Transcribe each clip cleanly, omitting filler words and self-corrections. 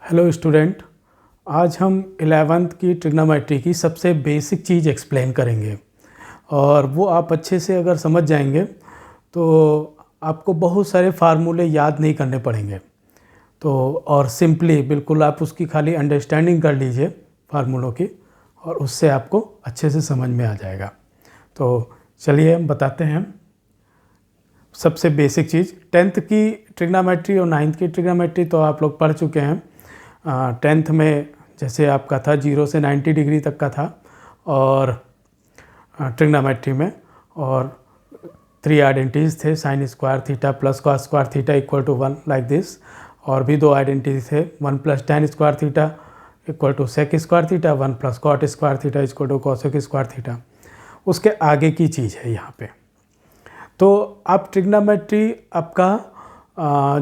Hello student, आज हम 11th की ट्रिग्नोमेट्री की सबसे बेसिक चीज़ एक्सप्लेन करेंगे और वो आप अच्छे से अगर समझ जाएंगे तो आपको बहुत सारे फार्मूले याद नहीं करने पड़ेंगे। तो और सिंपली बिल्कुल आप उसकी खाली अंडरस्टैंडिंग कर लीजिए फार्मूलों की और उससे आपको अच्छे से समझ में आ जाएगा। तो चलिए हम बताते हैं सबसे बेसिक चीज़। 10th की ट्रिग्नोमेट्री और 9th की ट्रिग्नोमेट्री तो आप लोग पढ़ चुके हैं। 10th में जैसे आपका था 0 से 90 डिग्री तक का था और ट्रिग्नोमेट्री में, और 3 आइडेंटिटीज थे, sine square theta plus cos square theta equal to 1 like this. और भी 2 आइडेंटिटीज थे, 1 plus tan square theta equal to sec square theta, 1 plus cot square theta equal to cosec square theta. उसके आगे की चीज़ है यहाँ पे। तो अब ट्रिग्नोमेट्री आपका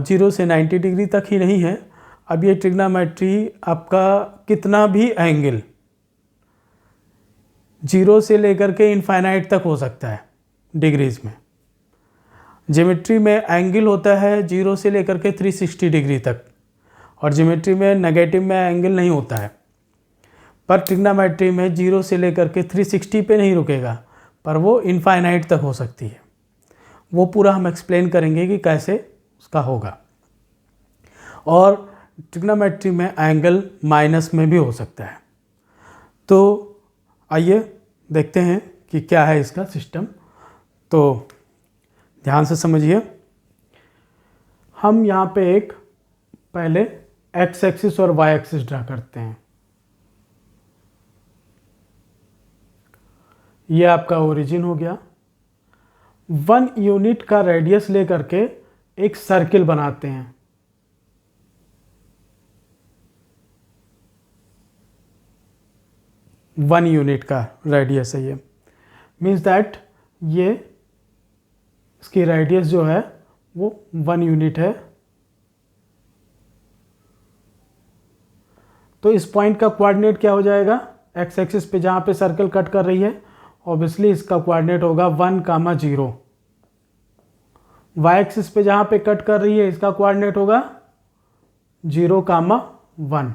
0 से 90 डिग्री तक ही नहीं है। अब ये ट्रिग्नोमेट्री आपका कितना भी एंगल 0 से लेकर के इनफाइनाइट तक हो सकता है डिग्रीज में। ज्योमेट्री में एंगल होता है 0 से लेकर के 360 डिग्री तक, और ज्योमेट्री में नेगेटिव में एंगल नहीं होता है। पर ट्रिग्नोमेट्री में 0 से लेकर के 360 पे नहीं रुकेगा, पर वो इनफाइनाइट तक हो सकती है। वो पूरा हम एक्सप्लेन करेंगे कि कैसे उसका होगा। और ट्रिग्नोमेट्री में एंगल माइनस में भी हो सकता है। तो आइए देखते हैं कि क्या है इसका सिस्टम। तो ध्यान से समझिए। हम यहाँ पे एक पहले एक्स एक्सिस और वाई एक्सिस ड्रा करते हैं। ये आपका ओरिजिन हो गया। 1 यूनिट का रेडियस लेकर के एक सर्किल बनाते हैं। वन यूनिट का रेडियस है ये, मीन्स दैट ये इसकी रेडियस जो है वो 1 यूनिट है। तो इस पॉइंट का कोऑर्डिनेट क्या हो जाएगा? एक्स एक्सिस पे जहाँ पे सर्कल कट कर रही है, ऑब्वियसली इसका कोऑर्डिनेट होगा 1, 0। वाई एक्सिस पे जहाँ पे कट कर रही है इसका कोऑर्डिनेट होगा 0, 1।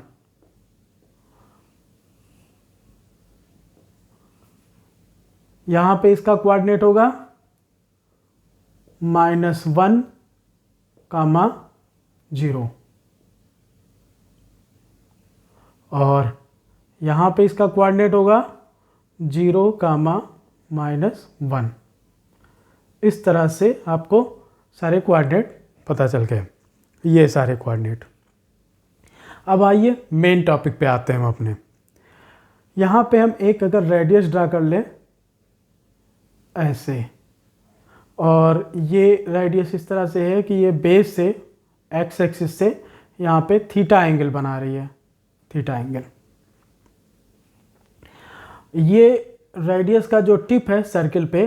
यहाँ पे इसका कोऑर्डिनेट होगा -1, 0। और यहाँ पे इसका कोऑर्डिनेट होगा 0, -1। इस तरह से आपको सारे कोऑर्डिनेट पता चल गए, ये सारे कोऑर्डिनेट। अब आइए मेन टॉपिक पे आते हैं हम अपने। यहाँ पे हम एक अगर रेडियस ड्रा कर लें ऐसे, और ये रेडियस इस तरह से है कि ये बेस से एक्स एक्सिस से यहाँ पे थीटा एंगल बना रही है, थीटा एंगल। ये रेडियस का जो टिप है सर्किल पे,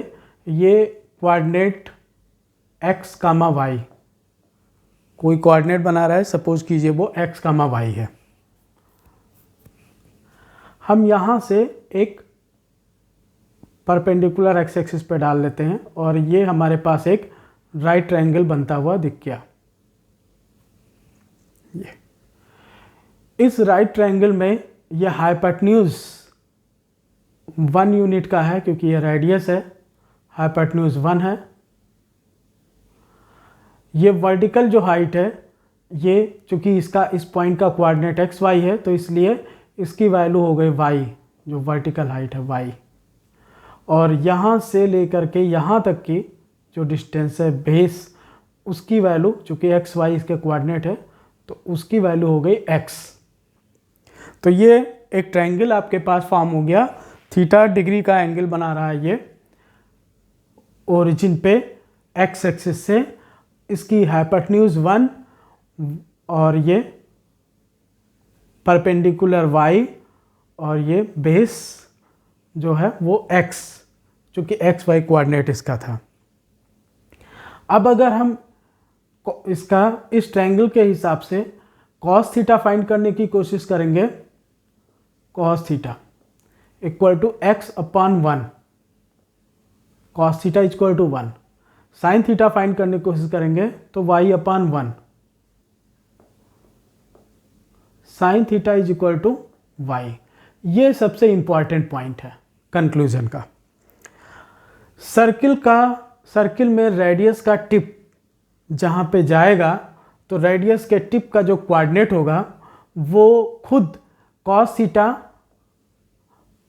ये कोऑर्डिनेट x, y, कोई कोऑर्डिनेट बना रहा है, सपोज कीजिए वो x, y है। हम यहाँ से एक परपेंडिकुलर एक्स एक्सिस पे डाल लेते हैं और ये हमारे पास एक राइट ट्रायंगल बनता हुआ दिख गया। ये इस राइट ट्रायंगल में ये हाइपोटेन्यूज 1 यूनिट का है, क्योंकि ये रेडियस है, हाइपोटेन्यूज 1 है। ये वर्टिकल जो हाइट है, ये चूंकि इसका इस पॉइंट का कोऑर्डिनेट एक्स वाई है, तो इसलिए इसकी वैल्यू हो गई y, जो वर्टिकल हाइट है y। और यहाँ से लेकर के यहाँ तक की जो डिस्टेंस है बेस, उसकी वैल्यू चूंकि एक्स वाई इसके कोऑर्डिनेट है, तो उसकी वैल्यू हो गई x। तो ये एक ट्रायंगल आपके पास फॉर्म हो गया। थीटा डिग्री का एंगल बना रहा है ये ओरिजिन पे एक्स एक्सिस से। इसकी हाइपोटेन्यूज 1 और ये परपेंडिकुलर y, और ये बेस जो है वो x, चूंकि एक्स वाई कोऑर्डिनेट इसका था। अब अगर हम इसका इस ट्रायंगल के हिसाब से cos थीटा फाइंड करने की कोशिश करेंगे, cos theta equal to x/1, cos theta equal to 1। Sine theta find करने की कोशिश करेंगे तो y/1, sine theta is equal to Y. ये सबसे इंपॉर्टेंट पॉइंट है कंक्लूजन का। सर्किल में रेडियस का टिप जहाँ पे जाएगा तो रेडियस के टिप का जो कोऑर्डिनेट होगा वो खुद कॉस थीटा,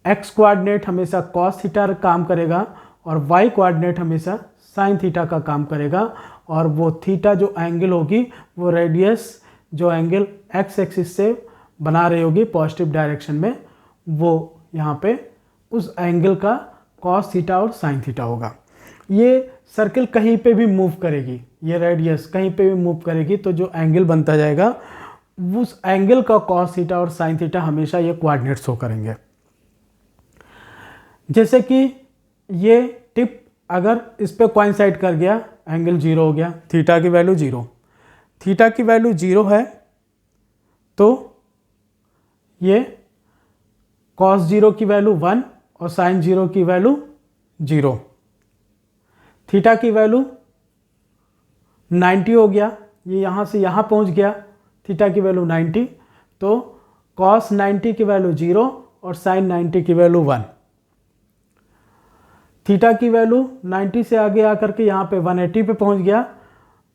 एक्स कोऑर्डिनेट हमेशा कॉस थीटा काम करेगा और वाई कोऑर्डिनेट हमेशा साइन थीटा का काम करेगा। और वो थीटा जो एंगल होगी वो रेडियस जो एंगल एक्स एक्सिस से बना रही होगी पॉजिटिव डायरेक्शन में, वो यहाँ पे उस एंगल का कॉस थीटा और साइन थीटा होगा। ये सर्किल कहीं पे भी मूव करेगी, ये रेडियस कहीं पे भी मूव करेगी तो जो एंगल बनता जाएगा उस एंगल का कॉस थीटा और साइन थीटा हमेशा ये कोऑर्डिनेट शो करेंगे। जैसे कि ये टिप अगर इस पे कोइंसाइड कर गया, एंगल 0 हो गया, थीटा की वैल्यू 0, थीटा की वैल्यू 0 है तो ये कॉस 0 की वैल्यू 1 और साइन 0 की वैल्यू 0। थीटा की वैल्यू 90 हो गया, ये यहाँ से यहाँ पहुँच गया, थीटा की वैल्यू 90, तो कॉस 90 की वैल्यू 0 और साइन 90 की वैल्यू 1। थीटा की वैल्यू 90 से आगे आकर के यहाँ पे 180 पे पहुँच गया,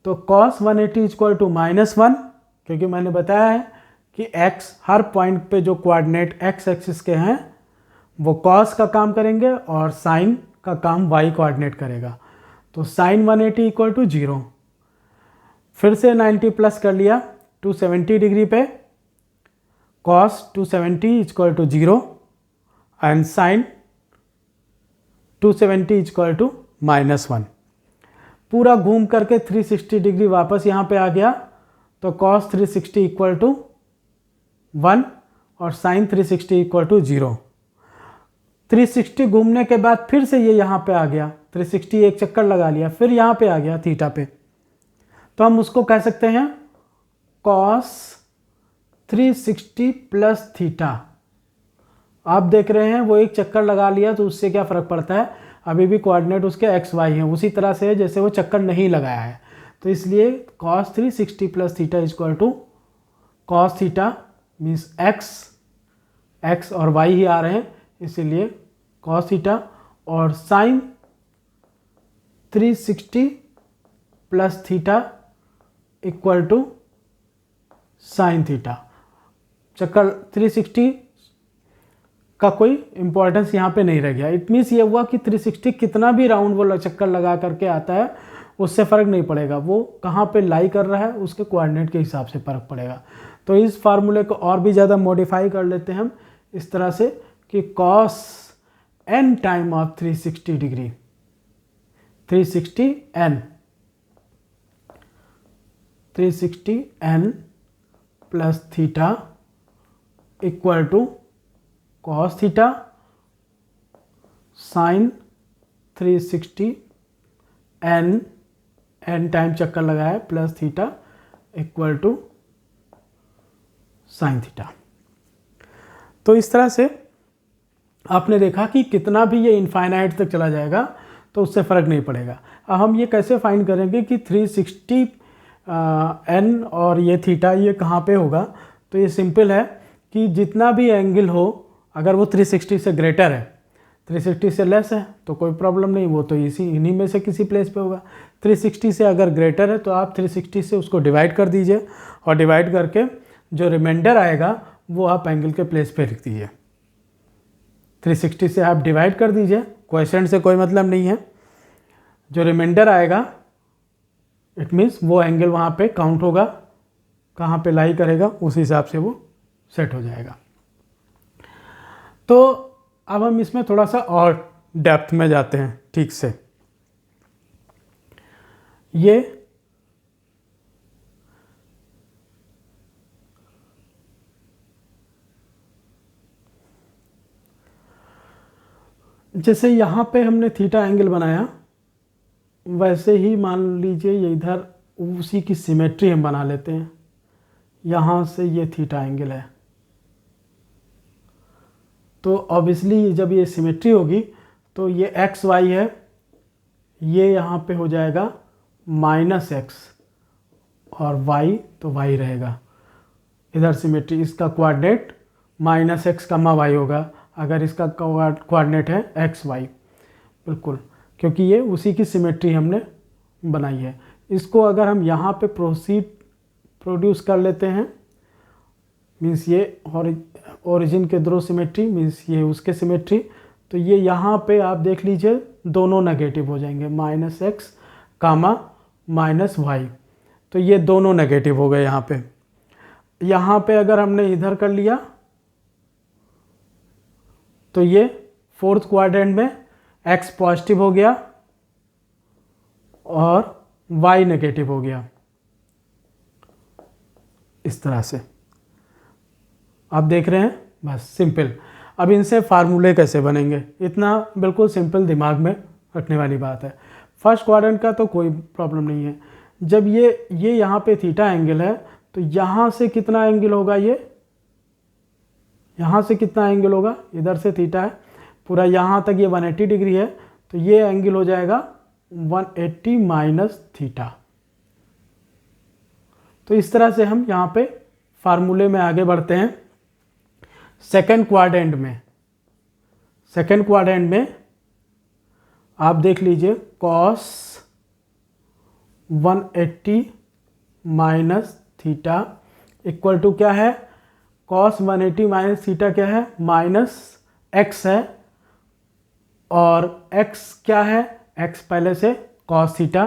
तो कॉस 180 इक्वल टू -1, क्योंकि मैंने बताया है कि x हर पॉइंट पे जो कोऑर्डिनेट x एक्सिस के हैं वो cos का काम करेंगे और साइन का काम y कोऑर्डिनेट करेगा। तो साइन 180 इक्वल टू 0। फिर से 90 प्लस कर लिया 270 डिग्री पे, cos 270 equal to 0 and sine 270 equal to -1। पूरा घूम करके 360 डिग्री वापस यहाँ पे आ गया, तो cos 360 इक्वल टू 1 और साइन 360 इक्वल टू 0। 360 घूमने के बाद फिर से ये यहाँ पे आ गया, 360 एक चक्कर लगा लिया, फिर यहाँ पे आ गया थीटा पे, तो हम उसको कह सकते हैं cos 360 प्लस थीटा। आप देख रहे हैं वो एक चक्कर लगा लिया तो उससे क्या फ़र्क पड़ता है, अभी भी कोऑर्डिनेट उसके एक्स वाई हैं, उसी तरह से जैसे वो चक्कर नहीं लगाया है। तो इसलिए cos 360 plus theta equal to cos theta means X और वाई ही आ रहे हैं, इसीलिए cos थीटा, और sine 360 plus theta equal to sine theta. चक्कर 360 का कोई इंपॉर्टेंस यहाँ पे नहीं रह गया। इट मीन्स ये हुआ कि 360 कितना भी राउंड वो चक्कर लगा करके आता है उससे फ़र्क नहीं पड़ेगा, वो कहाँ पे लाई कर रहा है उसके कोऑर्डिनेट के हिसाब से फ़र्क पड़ेगा। तो इस फार्मूले को और भी ज़्यादा मॉडिफाई कर लेते हैं हम इस तरह से कि cos n time of 360 degree, 360n plus theta equal to cos theta sine 360 n time चक्कर लगाया plus theta equal to sine theta. तो इस तरह से आपने देखा कि कितना भी ये इनफाइनाइट तक चला जाएगा तो उससे फ़र्क नहीं पड़ेगा। अब हम ये कैसे फाइंड करेंगे कि 360 n और ये थीटा ये कहाँ पे होगा, तो ये सिंपल है कि जितना भी एंगल हो, अगर वो 360 से ग्रेटर है, 360 से लेस है तो कोई प्रॉब्लम नहीं, वो तो इन्हीं में से किसी प्लेस पे होगा। 360 से अगर ग्रेटर है तो आप 360 से उसको डिवाइड कर दीजिए और डिवाइड करके जो रिमाइंडर आएगा वो आप एंगल के प्लेस पे लिख दीजिए। 360 से आप डिवाइड कर दीजिए, क्वेश्चन से कोई मतलब नहीं है। जो रिमाइंडर आएगा इट मीन्स वो एंगल वहाँ पे काउंट होगा, कहाँ पे लाई करेगा उस हिसाब से वो सेट हो जाएगा। तो अब हम इसमें थोड़ा सा और डेप्थ में जाते हैं ठीक से। ये जैसे यहाँ पे हमने थीटा एंगल बनाया, वैसे ही मान लीजिए ये इधर उसी की सिमेट्री हम बना लेते हैं। यहाँ से ये थीटा एंगल है, तो ऑब्वियसली जब ये सिमेट्री होगी तो ये एक्स वाई है, ये यहाँ पे हो जाएगा -x और y तो y रहेगा। इधर सिमेट्री, इसका कोऑर्डिनेट -x, y होगा अगर इसका कोऑर्डिनेट है x y, बिल्कुल, क्योंकि ये उसी की सिमेट्री हमने बनाई है। इसको अगर हम यहाँ पे प्रोड्यूस कर लेते हैं, मीन्स ये ओरिजिन के थ्रू सिमेट्री, मीन्स ये उसके सिमेट्री, तो ये यहाँ पे आप देख लीजिए दोनों नेगेटिव हो जाएंगे, -x, -y, तो ये दोनों नेगेटिव हो गए यहाँ पे। यहाँ पे अगर हमने इधर कर लिया तो ये फोर्थ क्वाड्रेंट में x पॉजिटिव हो गया और y नेगेटिव हो गया, इस तरह से आप देख रहे हैं। बस सिंपल। अब इनसे फार्मूले कैसे बनेंगे, इतना बिल्कुल सिंपल, दिमाग में रखने वाली बात है। फर्स्ट क्वाड्रेंट का तो कोई प्रॉब्लम नहीं है। जब ये यहाँ पे थीटा एंगल है तो यहाँ से कितना एंगल होगा, ये यहाँ से कितना एंगल होगा, इधर से थीटा है पूरा यहाँ तक, ये 180 डिग्री है, तो ये एंगल हो जाएगा 180 माइनस थीटा। तो इस तरह से हम यहाँ पे फार्मूले में आगे बढ़ते हैं। सेकंड क्वाड्रेंट में आप देख लीजिए cos 180 minus theta equal to क्या है, cos 180 माइनस थीटा क्या है, -x है, और x क्या है, x पहले से cos थीटा,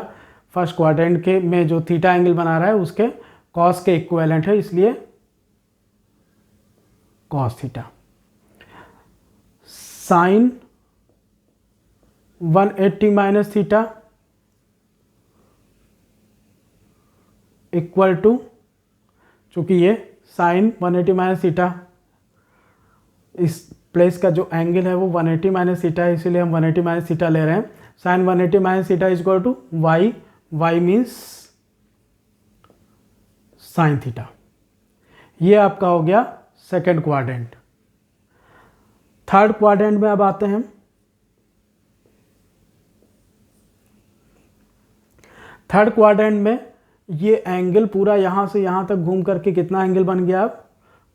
फर्स्ट क्वाड्रेंट के में जो थीटा एंगल बना रहा है उसके cos के इक्विवेलेंट है, इसलिए cos theta. Sine 180 minus theta equal to, चूंकि ये साइन 180 माइनस थीटा, इस प्लेस का जो एंगल है वो 180 माइनस थीटा है, इसीलिए हम 180 माइनस थीटा ले रहे हैं। Sine 180 minus theta is equal to y, y means sine theta. ये आपका हो गया सेकंड क्वाड्रेंट। थर्ड क्वाड्रेंट में अब आते हैं। थर्ड क्वाड्रेंट में ये एंगल पूरा यहाँ से यहाँ तक घूम करके कितना एंगल बन गया,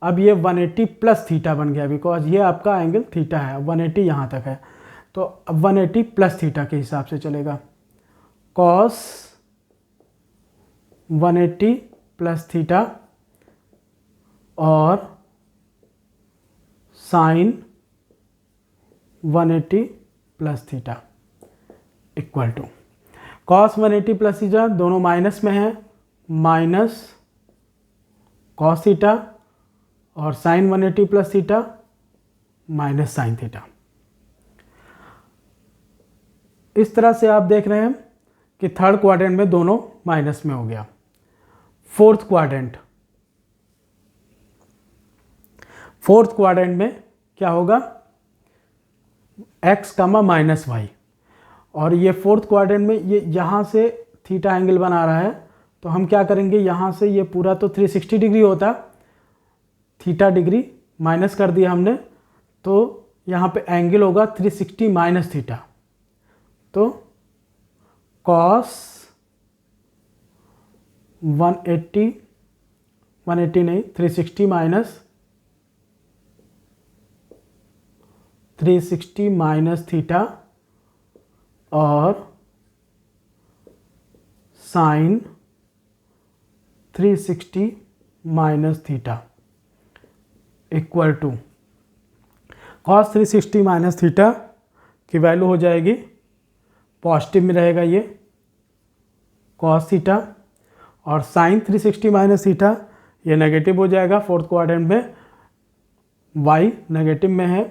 अब ये 180 प्लस थीटा बन गया, बिकॉज ये आपका एंगल थीटा है, 180 यहाँ तक है, तो अब 180 प्लस थीटा के हिसाब से चलेगा। cos 180 प्लस थीटा और sine 180 plus theta equal to, cos 180 plus theta दोनों माइनस में है, माइनस cos थीटा, और sine 180 plus theta minus sine theta. इस तरह से आप देख रहे हैं कि थर्ड क्वाड्रेंट में दोनों माइनस में हो गया। फोर्थ क्वाड्रेंट में क्या होगा, x, -y, और ये फोर्थ क्वाड्रेंट में ये यहाँ से थीटा एंगल बना रहा है, तो हम क्या करेंगे, यहाँ से ये पूरा तो 360 डिग्री होता, थीटा डिग्री माइनस कर दिया हमने, तो यहाँ पे एंगल होगा 360 माइनस थीटा, तो cos 180 नहीं, 360 माइनस थीटा और sine 360 minus theta equal to, cos 360 minus theta की वैल्यू हो जाएगी, पॉजिटिव में रहेगा ये cos थीटा, और साइन 360 माइनस थीटा ये नेगेटिव हो जाएगा, फोर्थ क्वाड्रेंट में y नेगेटिव में है,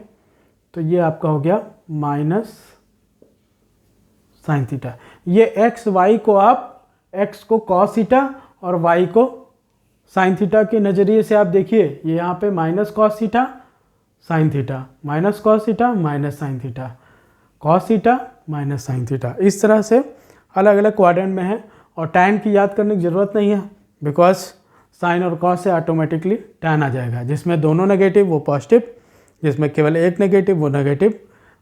तो ये आपका हो गया माइनस साइन थीटा। ये x y को आप x को cos थीटा और y को साइन थीटा के नज़रिए से आप देखिए, ये यहाँ पे minus cos theta sine theta, minus cos theta minus sine theta, cos theta minus sine theta, इस तरह से अलग अलग क्वाड्रेंट में है। और tan की याद करने की ज़रूरत नहीं है, बिकॉज साइन और cos से ऑटोमेटिकली tan आ जाएगा, जिसमें दोनों नेगेटिव वो पॉजिटिव, जिसमें केवल एक नेगेटिव वो नेगेटिव,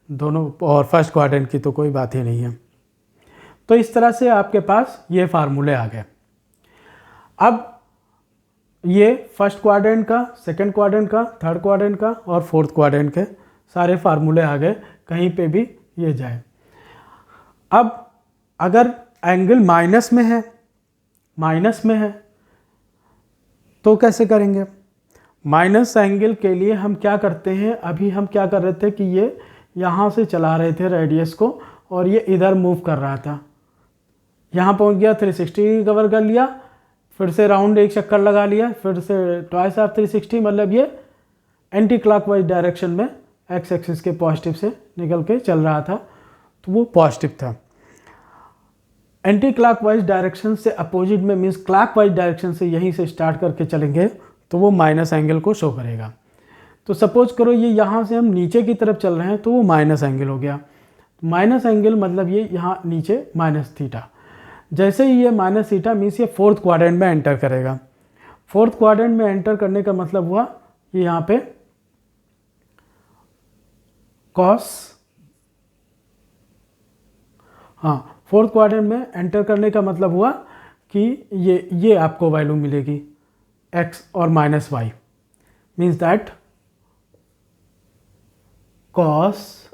दोनों, और फर्स्ट क्वाड्रेंट की तो कोई बात ही नहीं है। तो इस तरह से आपके पास ये फार्मूले आ गए। अब ये फर्स्ट क्वाड्रेंट का, सेकंड क्वाड्रेंट का, थर्ड क्वाड्रेंट का और फोर्थ क्वाड्रेंट के सारे फार्मूले आ गए, कहीं पे भी ये जाए। अब अगर एंगल माइनस में है तो कैसे करेंगे? माइनस एंगल के लिए हम क्या करते हैं, अभी हम क्या कर रहे थे कि ये यहाँ से चला रहे थे रेडियस को और ये इधर मूव कर रहा था, यहाँ पहुँच गया 360 कवर कर लिया, फिर से राउंड एक चक्कर लगा लिया, फिर से ट्वाइस ऑफ 360, मतलब ये एंटी क्लॉकवाइज डायरेक्शन में एक्स एक्सिस के पॉजिटिव से निकल के चल रहा था, तो वो पॉजिटिव था। एंटी क्लॉकवाइज डायरेक्शन से अपोजिट में मीन्स क्लॉकवाइज डायरेक्शन से यहीं से स्टार्ट करके चलेंगे तो वो माइनस एंगल को शो करेगा। तो सपोज करो ये यहाँ से हम नीचे की तरफ चल रहे हैं तो वो माइनस एंगल हो गया। माइनस एंगल मतलब ये यहाँ नीचे माइनस थीटा। जैसे ही ये माइनस थीटा मीन्स ये फोर्थ क्वाड्रेंट में एंटर करेगा। फोर्थ क्वाड्रेंट में एंटर करने का मतलब हुआ ये यहाँ पे कॉस, हाँ, फोर्थ क्वाड्रेंट में एंटर करने का मतलब हुआ कि ये आपको वैल्यू मिलेगी x और minus y, means that cos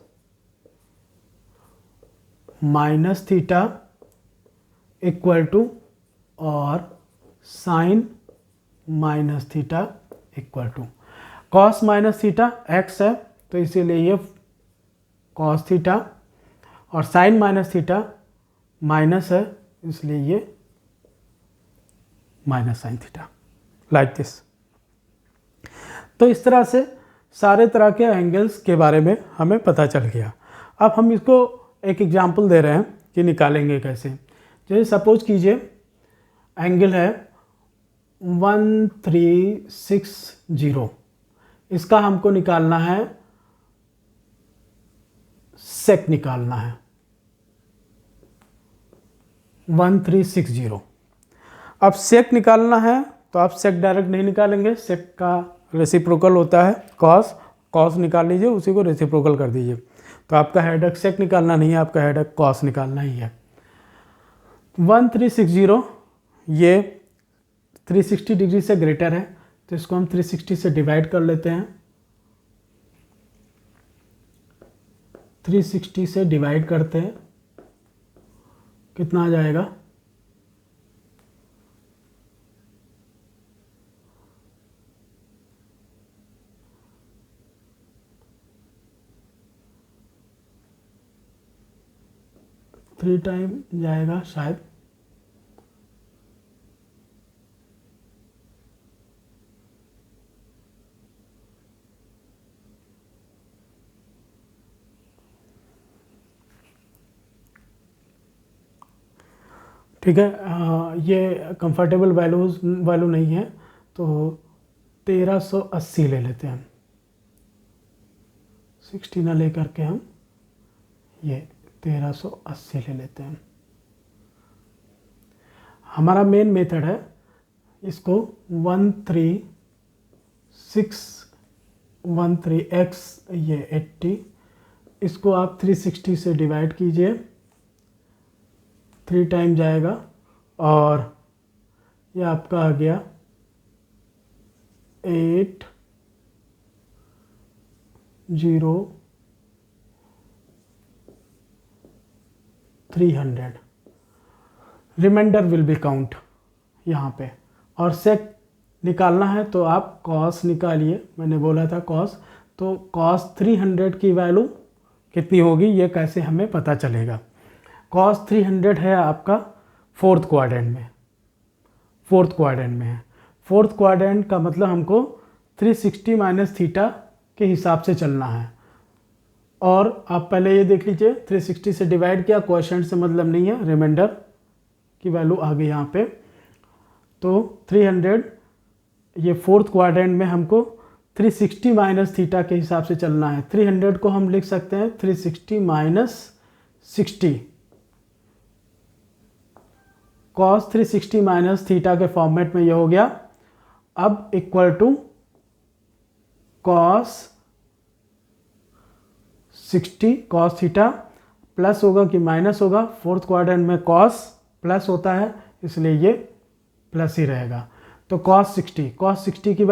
minus theta equal to और sine minus theta equal to. Cos minus theta x है तो इसीलिए ये कॉस थीटा, और साइन माइनस थीटा माइनस है इसलिए ये minus sine theta, like this. तो इस तरह से सारे तरह के एंगल्स के बारे में हमें पता चल गया। अब हम इसको एक एग्जांपल दे रहे हैं कि निकालेंगे कैसे। जैसे सपोज कीजिए एंगल है 1360, इसका हमको निकालना है सेक निकालना है 1360। अब सेक निकालना है तो आप सेक डायरेक्ट नहीं निकालेंगे, सेक का रेसिप्रोकल होता है कॉस, कॉस निकाल लीजिए, उसी को रेसिप्रोकल कर दीजिए। तो आपका हेडक सेक निकालना नहीं है, आपका हेडक कॉस निकालना ही है। 1360 ये 360 डिग्री से ग्रेटर है तो इसको हम 360 से डिवाइड कर लेते हैं। 360 से डिवाइड करते हैं, कितना आ जाएगा? थ्री टाइम जाएगा शायद, ठीक है। ये कंफर्टेबल वैल्यू नहीं है तो 1380 ले लेते हैं हम, 60 ना ले करके हम ये 1380 ले लेते हैं। हमारा मेन मेथड है, इसको 13x ये 80, इसको आप 360 से डिवाइड कीजिए, 3 टाइम जाएगा और ये आपका आ गया 80300। रिमाइंडर विल बी काउंट यहाँ पे। और सेक निकालना है तो आप कॉस निकालिए, मैंने बोला था कॉस, तो कॉस 300 की वैल्यू कितनी होगी ये कैसे हमें पता चलेगा? कॉस 300 है आपका फोर्थ क्वाड्रेंट में है। फोर्थ क्वाड्रेंट का मतलब हमको 360 माइनस थीटा के हिसाब से चलना है। और आप पहले ये देख लीजिए 360 से डिवाइड किया, क्वोशेंट से मतलब नहीं है, रिमाइंडर की वैल्यू आ गई यहाँ पे। तो 300 ये फोर्थ क्वाड्रेंट में हमको 360 माइनस थीटा के हिसाब से चलना है। 300 को हम लिख सकते हैं 360 माइनस 60, कॉस 360 माइनस थीटा के फॉर्मेट में ये हो गया। अब equal to cos 60 cos theta plus होगा कि माइनस होगा, फोर्थ क्वाड्रेंट में कॉस प्लस होता है इसलिए ये प्लस ही रहेगा। तो cos 60 की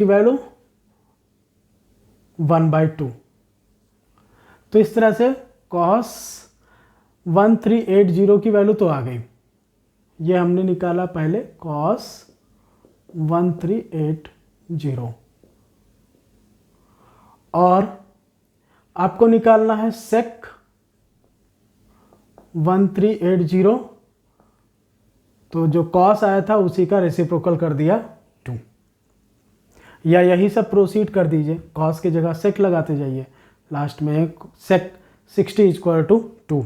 वैल्यू 1/2। तो इस तरह से cos 1380 की वैल्यू तो आ गई। ये हमने निकाला पहले cos 1380, और आपको निकालना है sec 1380। तो जो cos आया था उसी का रेसिप्रोकल कर दिया 2, या यही सब प्रोसीड कर दीजिए, cos की जगह sec लगाते जाइए, लास्ट में sec 60 = 2।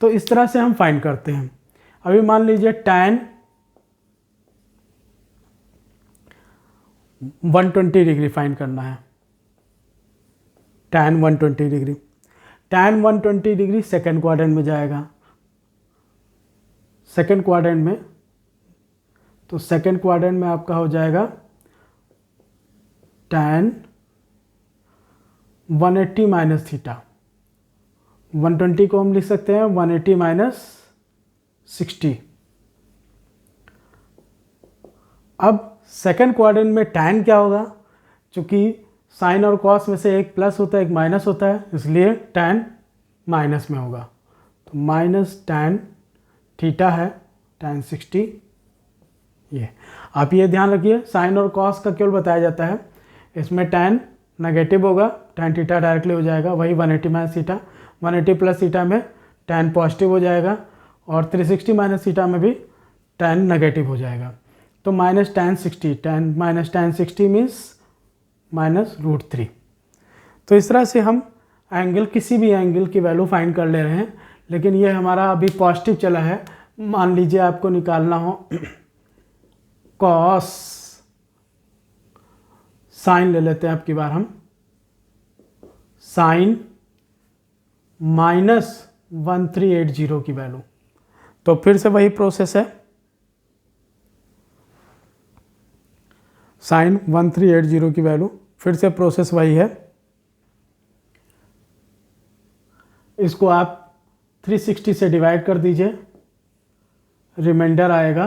तो इस तरह से हम फाइंड करते हैं। अभी मान लीजिए tan 120 डिग्री फाइंड करना है। tan 120 degree, tan 120 degree second quadrant में जाएगा, सेकेंड क्वाड्रेंट में। तो सेकेंड क्वाड्रेंट में आपका हो जाएगा tan 180 माइनस थीटा। 120 को हम लिख सकते हैं 180 माइनस 60। अब सेकेंड क्वाड्रेंट में tan क्या होगा, चूंकि साइन और कॉस में से एक प्लस होता है एक माइनस होता है, इसलिए tan माइनस में होगा। तो माइनस tan थीटा है tan 60। ये आप ये ध्यान रखिए, साइन और कॉस का केवल बताया जाता है, इसमें tan नेगेटिव होगा, tan थीटा डायरेक्टली हो जाएगा, वही 180 माइनस थीटा। 180 प्लस थीटा में tan पॉजिटिव हो जाएगा, और 360 माइनस थीटा में भी tan नेगेटिव हो जाएगा। तो minus tan 60, minus tan 60 means minus √3। तो इस तरह से हम एंगल, किसी भी एंगल की वैल्यू फाइंड कर ले रहे हैं, लेकिन ये हमारा अभी पॉजिटिव चला है। मान लीजिए आपको निकालना हो कॉस, साइन ले लेते हैं अब की बार हम, साइन माइनस 1380 की वैल्यू। तो फिर से वही प्रोसेस है, साइन 1380 की वैल्यू, फिर से प्रोसेस वही है। इसको आप 360 से डिवाइड कर दीजिए, रिमाइंडर आएगा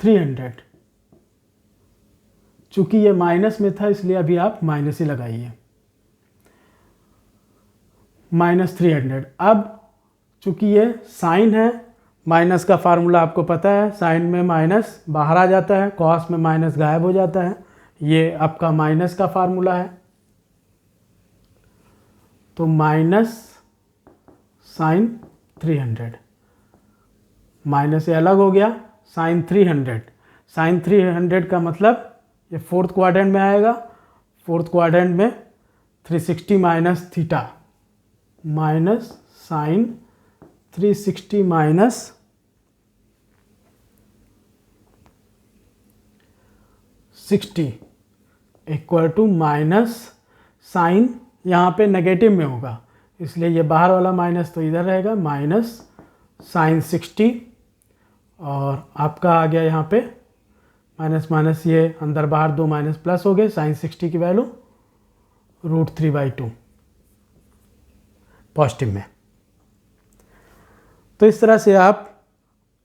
300। चूंकि ये माइनस में था इसलिए अभी आप माइनस ही लगाइए, माइनस 300। अब चूंकि ये साइन है, माइनस का फार्मूला आपको पता है, साइन में माइनस बाहर आ जाता है, कॉस में माइनस गायब हो जाता है, ये आपका माइनस का फार्मूला है। तो माइनस साइन 300, माइनस ये अलग हो गया, साइन 300। साइन 300 का मतलब ये फोर्थ क्वाड्रेंट में आएगा, फोर्थ क्वाड्रेंट में 360 minus theta, minus sine 360 minus 60 equal to minus sine, यहाँ पे नेगेटिव में होगा इसलिए ये बाहर वाला माइनस तो इधर रहेगा, माइनस साइन 60, और आपका आ गया यहाँ पे माइनस माइनस, ये अंदर बाहर दो माइनस प्लस हो गए, साइन 60 की वैल्यू √3/2 पॉजिटिव में। तो इस तरह से आप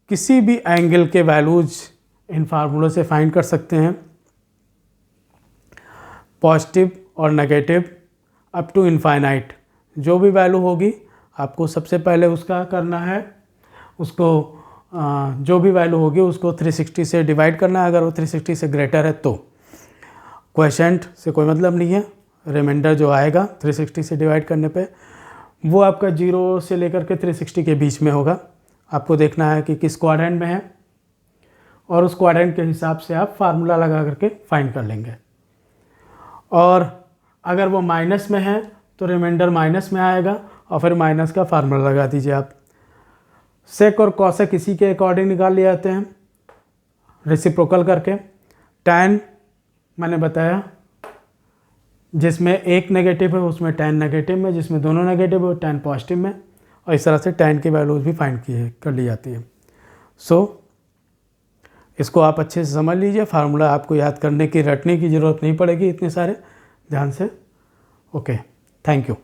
किसी भी एंगल के वैल्यूज इन फार्मूलों से फाइंड कर सकते हैं, पॉजिटिव और नेगेटिव अप टू इनफाइनाइट। जो भी वैल्यू होगी आपको सबसे पहले उसका करना है, उसको जो भी वैल्यू होगी उसको 360 से डिवाइड करना है। अगर वो 360 से ग्रेटर है तो क्वोशिएंट से कोई मतलब नहीं है, रिमाइंडर जो आएगा 360 से डिवाइड करने पे वो आपका 0 से लेकर के 360 के बीच में होगा। आपको देखना है कि किस क्वाड्रेंट में है, और उस क्वाड्रेंट के हिसाब से आप फार्मूला लगा करके फाइंड कर लेंगे। और अगर वो माइनस में है तो रिमाइंडर माइनस में आएगा, और फिर माइनस का फार्मूला लगा दीजिए आप। सेक और कॉसेक इसी के अकॉर्डिंग निकाल लिए जाते हैं, रेसिप्रोकल करके। tan मैंने बताया, जिसमें एक नेगेटिव है उसमें tan नेगेटिव में, जिसमें दोनों नेगेटिव है tan पॉजिटिव में, और इस तरह से tan की वैल्यूज भी फाइंड कर ली जाती है। इसको आप अच्छे से समझ लीजिए, फार्मूला आपको याद करने की, रटने की ज़रूरत नहीं पड़ेगी इतने सारे, ध्यान से। Okay, thank you.